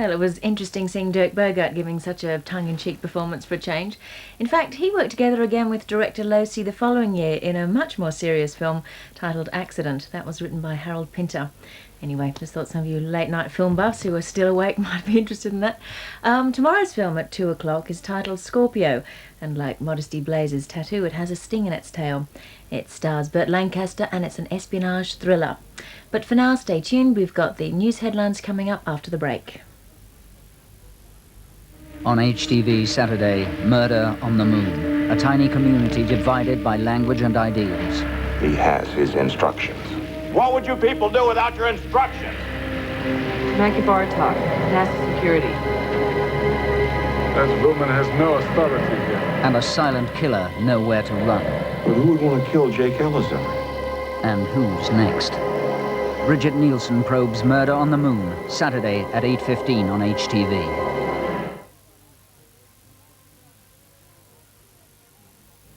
Well, it was interesting seeing Dirk Bogarde giving such a tongue-in-cheek performance for a change. In fact, he worked together again with director Losi the following year in a much more serious film titled Accident. That was written by Harold Pinter. Anyway, just thought some of you late-night film buffs who are still awake might be interested in that. Tomorrow's film at 2 o'clock is titled Scorpio, and like Modesty Blaze's tattoo, it has a sting in its tail. It stars Burt Lancaster and it's an espionage thriller. But for now, stay tuned. We've got the news headlines coming up after the break. On HTV Saturday, Murder on the Moon, a tiny community divided by language and ideals. He has his instructions. What would you people do without your instructions? Nike Bartok, NASA Security. That woman has no authority here. And a silent killer nowhere to run. But who would want to kill Jake Ellison? And who's next? Bridget Nielsen probes Murder on the Moon, Saturday at 8:15 on HTV.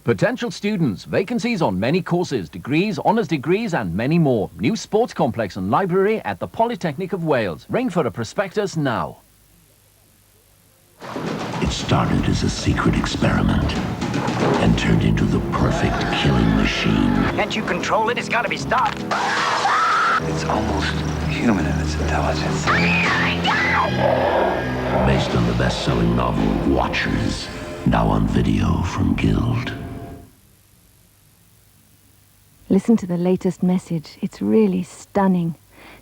Potential students, vacancies on many courses, degrees, honours degrees and many more. New sports complex and library at the Polytechnic of Wales. Ring for a prospectus now. It started as a secret experiment and turned into the perfect killing machine. Can't you control it? It's got to be stopped. It's almost human in its intelligence. Based on the best-selling novel Watchers, now on video from Guild. Listen to the latest message. It's really stunning.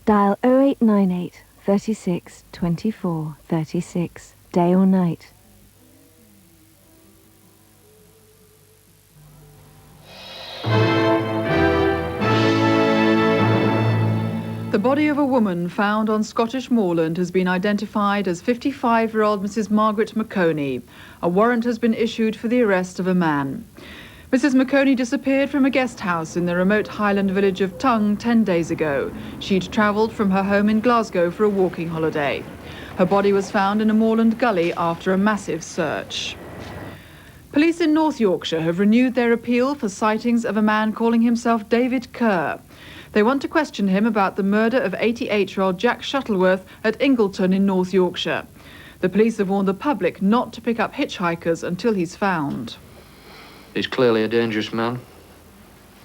Dial 0898 36 24 36, day or night. The body of a woman found on Scottish moorland has been identified as 55-year-old Mrs. Margaret McConey. A warrant has been issued for the arrest of a man. Mrs. McConey disappeared from a guest house in the remote Highland village of Tongue 10 days ago. She'd travelled from her home in Glasgow for a walking holiday. Her body was found in a moorland gully after a massive search. Police in North Yorkshire have renewed their appeal for sightings of a man calling himself David Kerr. They want to question him about the murder of 88-year-old Jack Shuttleworth at Ingleton in North Yorkshire. The police have warned the public not to pick up hitchhikers until he's found. He's clearly a dangerous man.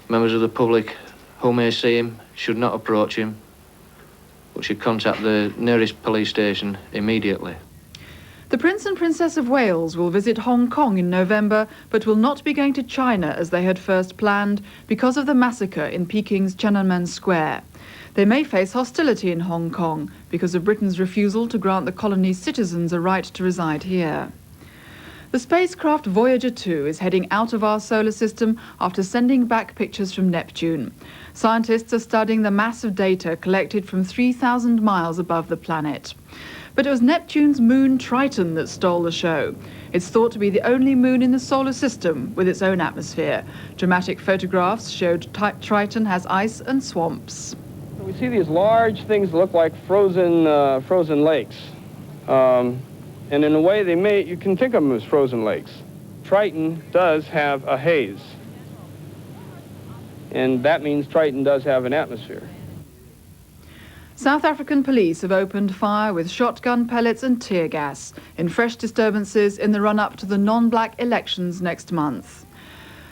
Members of the public who may see him should not approach him, but should contact the nearest police station immediately. The Prince and Princess of Wales will visit Hong Kong in November, but will not be going to China as they had first planned because of the massacre in Peking's Tiananmen Square. They may face hostility in Hong Kong because of Britain's refusal to grant the colony's citizens a right to reside here. The spacecraft Voyager 2 is heading out of our solar system after sending back pictures from Neptune. Scientists are studying the mass of data collected from 3,000 miles above the planet. But it was Neptune's moon Triton that stole the show. It's thought to be the only moon in the solar system with its own atmosphere. Dramatic photographs showed Triton has ice and swamps. We see these large things that look like frozen lakes. And in a way, you can think of them as frozen lakes. Triton does have a haze. And that means Triton does have an atmosphere. South African police have opened fire with shotgun pellets and tear gas in fresh disturbances in the run-up to the non-black elections next month.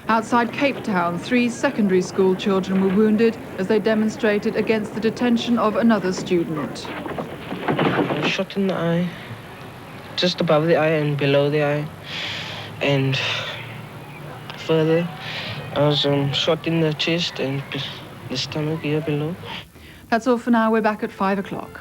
Outside Cape Town, 3 secondary school children were wounded as they demonstrated against the detention of another student. I was shot in the eye, just above the eye and below the eye, and further I was shot in the chest and the stomach here below. That's all for now. We're back at 5 o'clock.